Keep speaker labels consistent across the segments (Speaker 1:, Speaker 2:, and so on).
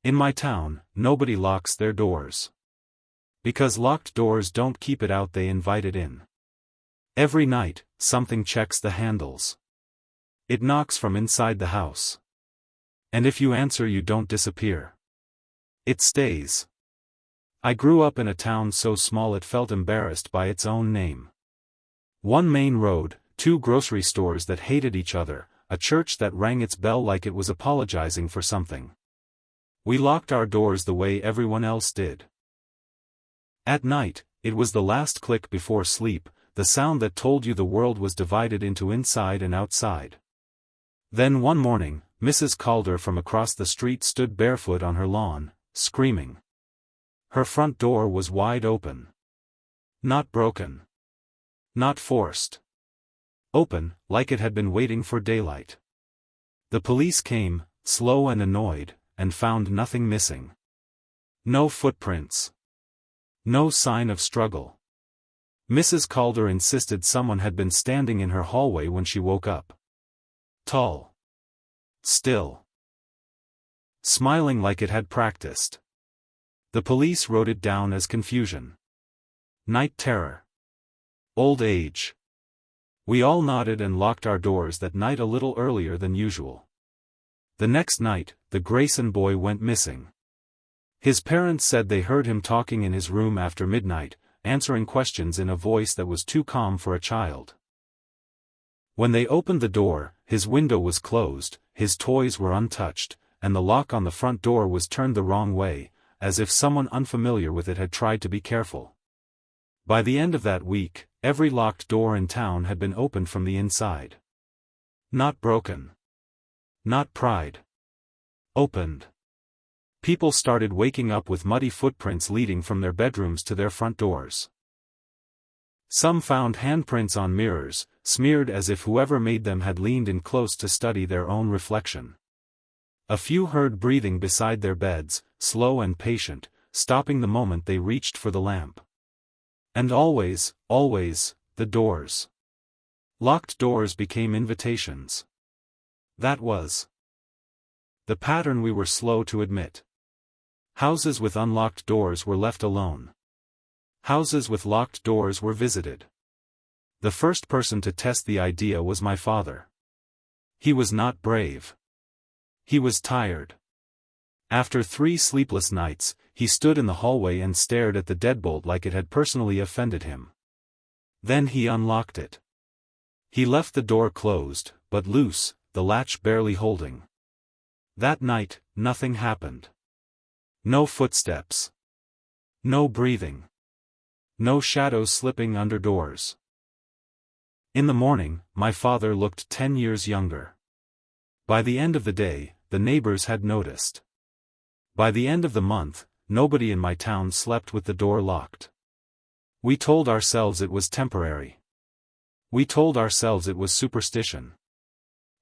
Speaker 1: In my town, nobody locks their doors. Because locked doors don't keep it out, they invite it in. Every night, something checks the handles. It knocks from inside the house. And if you answer, you don't disappear. It stays. I grew up in a town so small it felt embarrassed by its own name. One main road, two grocery stores that hated each other, a church that rang its bell like it was apologizing for something. We locked our doors the way everyone else did. At night, it was the last click before sleep, the sound that told you the world was divided into inside and outside. Then one morning, Mrs. Calder from across the street stood barefoot on her lawn, screaming. Her front door was wide open. Not broken. Not forced. Open, like it had been waiting for daylight. The police came, slow and annoyed, and found nothing missing. No footprints. No sign of struggle. Mrs. Calder insisted someone had been standing in her hallway when she woke up. Tall. Still. Smiling like it had practiced. The police wrote it down as confusion. Night terror. Old age. We all nodded and locked our doors that night a little earlier than usual. The next night, the Grayson boy went missing. His parents said they heard him talking in his room after midnight, answering questions in a voice that was too calm for a child. When they opened the door, his window was closed, his toys were untouched, and the lock on the front door was turned the wrong way, as if someone unfamiliar with it had tried to be careful. By the end of that week, every locked door in town had been opened from the inside. Not broken. Not pried. Opened. People started waking up with muddy footprints leading from their bedrooms to their front doors. Some found handprints on mirrors, smeared as if whoever made them had leaned in close to study their own reflection. A few heard breathing beside their beds, slow and patient, stopping the moment they reached for the lamp. And always, the doors. Locked doors became invitations. That was the pattern we were slow to admit. Houses with unlocked doors were left alone. Houses with locked doors were visited. The first person to test the idea was my father. He was not brave. He was tired. After 3 sleepless nights, he stood in the hallway and stared at the deadbolt like it had personally offended him. Then he unlocked it. He left the door closed, but loose, the latch barely holding. That night, nothing happened. No footsteps. No breathing. No shadows slipping under doors. In the morning, my father looked 10 years younger. By the end of the day, the neighbors had noticed. By the end of the month, nobody in my town slept with the door locked. We told ourselves it was temporary. We told ourselves it was superstition.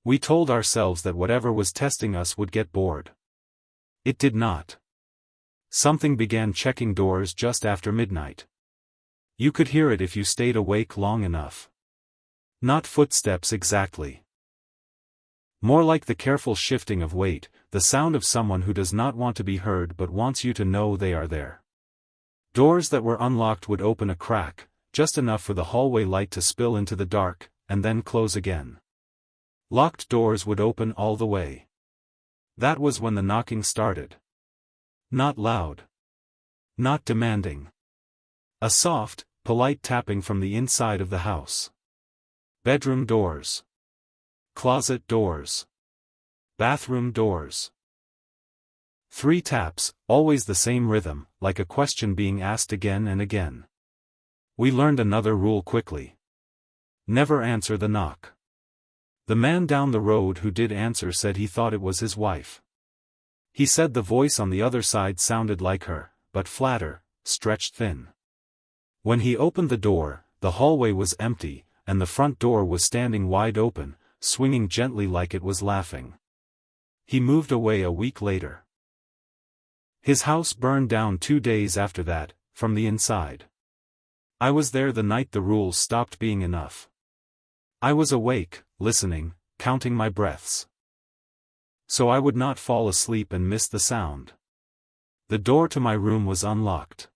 Speaker 1: We told ourselves that whatever was testing us would get bored. It did not. Something began checking doors just after midnight. You could hear it if you stayed awake long enough. Not footsteps exactly. More like the careful shifting of weight, the sound of someone who does not want to be heard but wants you to know they are there. Doors that were unlocked would open a crack, just enough for the hallway light to spill into the dark, and then close again. Locked doors would open all the way. That was when the knocking started. Not loud. Not demanding. A soft, polite tapping from the inside of the house. Bedroom doors. Closet doors. Bathroom doors. 3 taps, always the same rhythm, like a question being asked again and again. We learned another rule quickly. Never answer the knock. The man down the road who did answer said he thought it was his wife. He said the voice on the other side sounded like her, but flatter, stretched thin. When he opened the door, the hallway was empty, and the front door was standing wide open, swinging gently like it was laughing. He moved away a week later. His house burned down 2 days after that, from the inside. I was there the night the rules stopped being enough. I was awake, listening, counting my breaths. So I would not fall asleep and miss the sound. The door to my room was unlocked.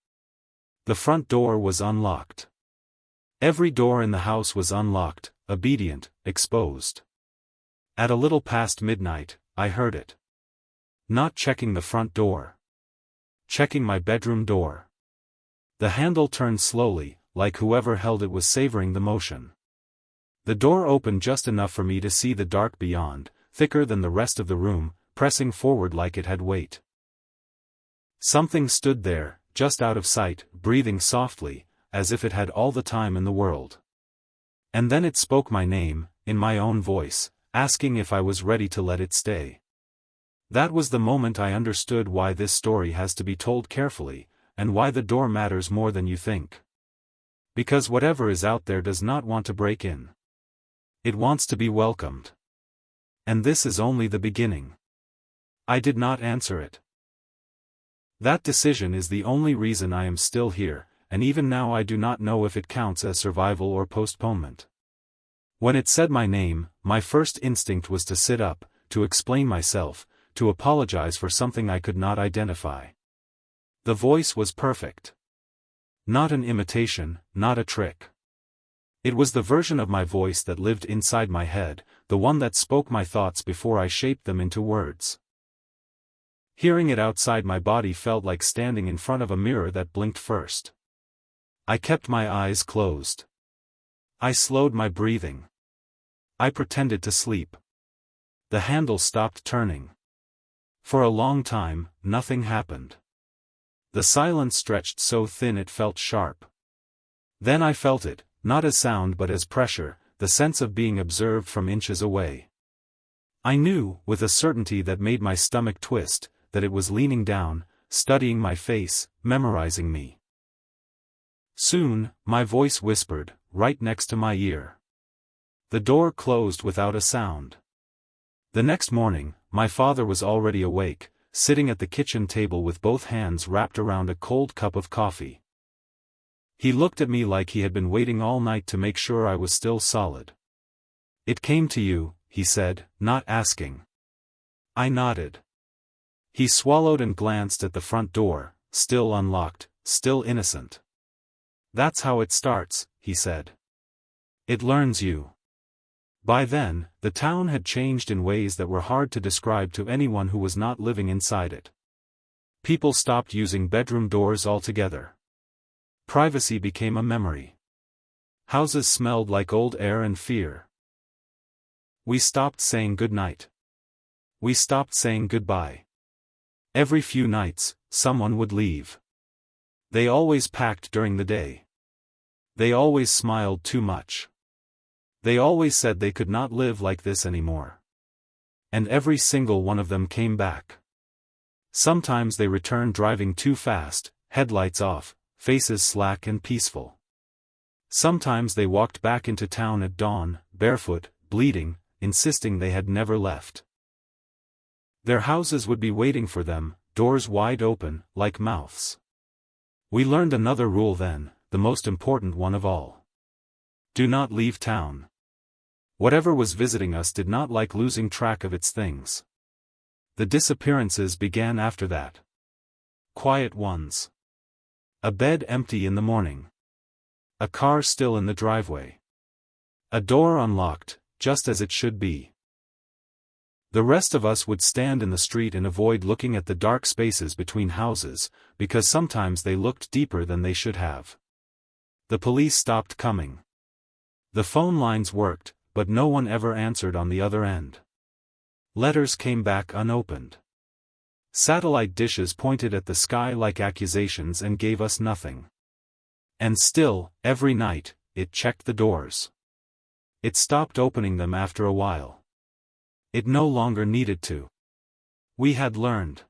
Speaker 1: The front door was unlocked. Every door in the house was unlocked, obedient, exposed. At a little past midnight, I heard it. Not checking the front door. Checking my bedroom door. The handle turned slowly, like whoever held it was savoring the motion. The door opened just enough for me to see the dark beyond, thicker than the rest of the room, pressing forward like it had weight. Something stood there, just out of sight, breathing softly, as if it had all the time in the world. And then it spoke my name, in my own voice, asking if I was ready to let it stay. That was the moment I understood why this story has to be told carefully, and why the door matters more than you think. Because whatever is out there does not want to break in. It wants to be welcomed. And this is only the beginning. I did not answer it. That decision is the only reason I am still here, and even now I do not know if it counts as survival or postponement. When it said my name, my first instinct was to sit up, to explain myself, to apologize for something I could not identify. The voice was perfect. Not an imitation, not a trick. It was the version of my voice that lived inside my head, the one that spoke my thoughts before I shaped them into words. Hearing it outside my body felt like standing in front of a mirror that blinked first. I kept my eyes closed. I slowed my breathing. I pretended to sleep. The handle stopped turning. For a long time, nothing happened. The silence stretched so thin it felt sharp. Then I felt it, not as sound but as pressure, the sense of being observed from inches away. I knew, with a certainty that made my stomach twist, that it was leaning down, studying my face, memorizing me. Soon, my voice whispered, right next to my ear. The door closed without a sound. The next morning, my father was already awake, sitting at the kitchen table with both hands wrapped around a cold cup of coffee. He looked at me like he had been waiting all night to make sure I was still solid. "It came to you," he said, not asking. I nodded. He swallowed and glanced at the front door, still unlocked, still innocent. "That's how it starts," he said. "It learns you." By then, the town had changed in ways that were hard to describe to anyone who was not living inside it. People stopped using bedroom doors altogether. Privacy became a memory. Houses smelled like old air and fear. We stopped saying goodnight. We stopped saying goodbye. Every few nights, someone would leave. They always packed during the day. They always smiled too much. They always said they could not live like this anymore. And every single one of them came back. Sometimes they returned driving too fast, headlights off, faces slack and peaceful. Sometimes they walked back into town at dawn, barefoot, bleeding, insisting they had never left. Their houses would be waiting for them, doors wide open, like mouths. We learned another rule then, the most important one of all. Do not leave town. Whatever was visiting us did not like losing track of its things. The disappearances began after that. Quiet ones. A bed empty in the morning. A car still in the driveway. A door unlocked, just as it should be. The rest of us would stand in the street and avoid looking at the dark spaces between houses, because sometimes they looked deeper than they should have. The police stopped coming. The phone lines worked, but no one ever answered on the other end. Letters came back unopened. Satellite dishes pointed at the sky like accusations and gave us nothing. And still, every night, it checked the doors. It stopped opening them after a while. It no longer needed to. We had learned.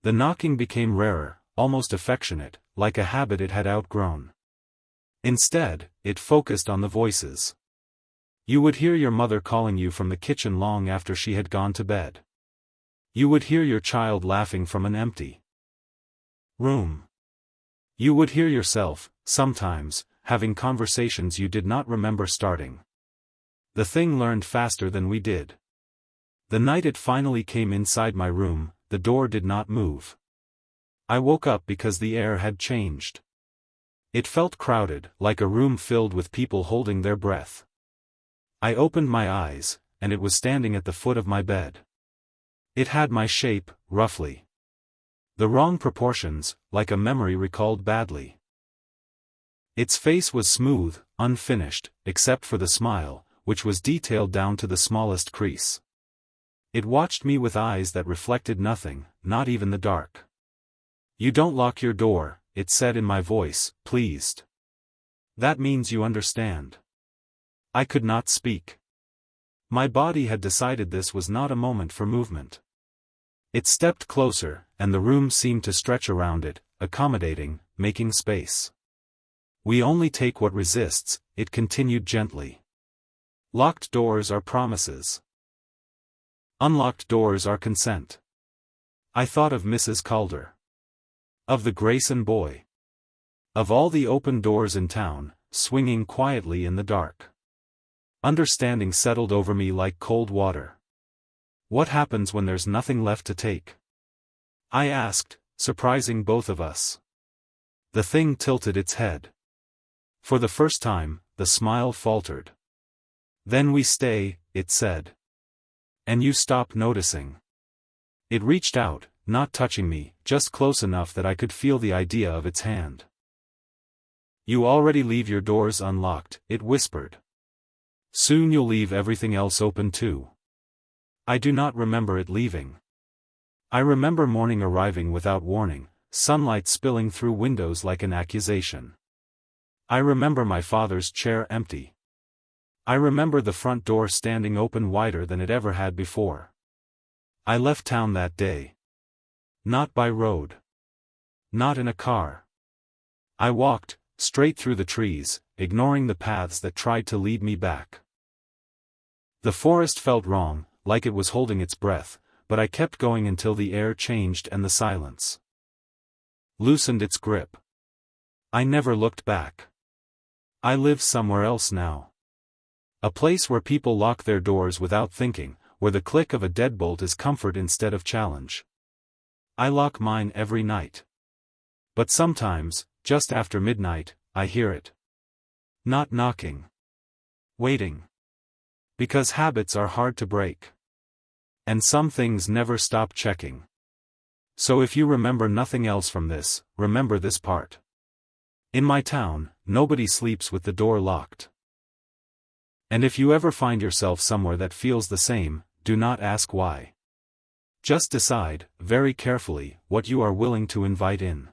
Speaker 1: The knocking became rarer, almost affectionate, like a habit it had outgrown. Instead, it focused on the voices. You would hear your mother calling you from the kitchen long after she had gone to bed. You would hear your child laughing from an empty room. You would hear yourself, sometimes, having conversations you did not remember starting. The thing learned faster than we did. The night it finally came inside my room, the door did not move. I woke up because the air had changed. It felt crowded, like a room filled with people holding their breath. I opened my eyes, and it was standing at the foot of my bed. It had my shape, roughly. The wrong proportions, like a memory recalled badly. Its face was smooth, unfinished, except for the smile, which was detailed down to the smallest crease. It watched me with eyes that reflected nothing, not even the dark. "You don't lock your door," it said in my voice, pleased. "That means you understand." I could not speak. My body had decided this was not a moment for movement. It stepped closer, and the room seemed to stretch around it, accommodating, making space. "We only take what resists," it continued gently. "Locked doors are promises. Unlocked doors are consent." I thought of Mrs. Calder. Of the Grayson boy. Of all the open doors in town, swinging quietly in the dark. Understanding settled over me like cold water. What happens when there's nothing left to take? I asked, surprising both of us. The thing tilted its head. For the first time, the smile faltered. "Then we stay," it said. "And you stop noticing." It reached out, not touching me, just close enough that I could feel the idea of its hand. "You already leave your doors unlocked," it whispered. "Soon you'll leave everything else open too." I do not remember it leaving. I remember morning arriving without warning, sunlight spilling through windows like an accusation. I remember my father's chair empty. I remember the front door standing open wider than it ever had before. I left town that day. Not by road. Not in a car. I walked, straight through the trees, ignoring the paths that tried to lead me back. The forest felt wrong, like it was holding its breath, but I kept going until the air changed and the silence loosened its grip. I never looked back. I live somewhere else now. A place where people lock their doors without thinking, where the click of a deadbolt is comfort instead of challenge. I lock mine every night. But sometimes, just after midnight, I hear it. Not knocking. Waiting. Because habits are hard to break. And some things never stop checking. So if you remember nothing else from this, remember this part. In my town, nobody sleeps with the door locked. And if you ever find yourself somewhere that feels the same, do not ask why. Just decide, very carefully, what you are willing to invite in.